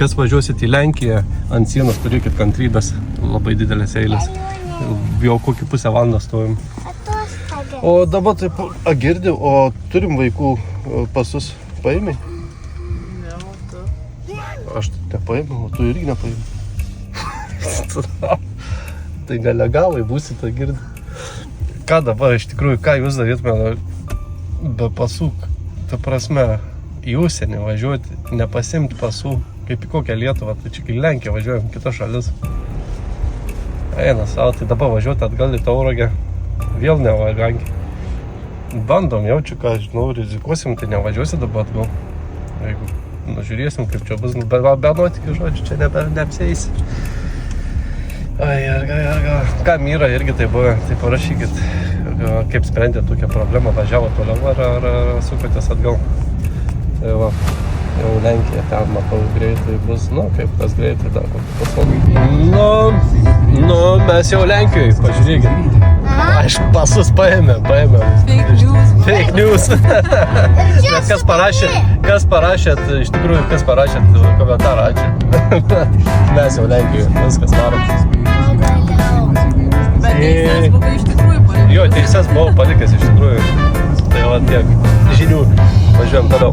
kas važiuosit į Lenkiją, ant sienos turėkit kantrybės, labai didelės eilės. Jau kokį pusę valandą stovim. O dabar taip, girdi, o turim vaikų pasus paėmė? Ne, o tu? Aš nepaėmiau, o tu irgi nepaėmė. Tai nelegalai būsi, tai girdi. Ką dabar, iš tikrųjų, ką jūs darytume be pasų? Ta prasme, į užsienį važiuoti, nepasimti pasų, kaip į kokią Lietuvą, tai čia į Lenkiją važiuojam, kitas šalis. Eina savo, tai dabar važiuoti atgal į Tauragę, vėl nevažiuoti. Bandom jau čia, ką žinau, rizikuosim, tai nevažiuosi dabar atgal. Jeigu nužiūrėsim, kaip čia bus, be nuotikių žodžių, čia neapsieisi. Ai, ką Myra irgi tai buvo, tai parašykit, kaip sprendė tokią problemą, važiavo toliau ar sukotės atgal. Tai va, jau Lenkija, ten matau greitai bus, kaip kas greitai dar kokį paslaugį. Nu, mes jau Lenkijoje, pažiūrėkit. Aišku, pasus paėmėm. Fake news. Bet kas parašėt, iš tikrųjų, kas parašėt komentarą, ačiū. Mes jau Lenkijoje, viskas varom. Bet teises buvai iš tikrųjų palikęs. Jo, teises buvau palikęs iš tikrųjų. Tai va tiek žinių, važiuojam toliau.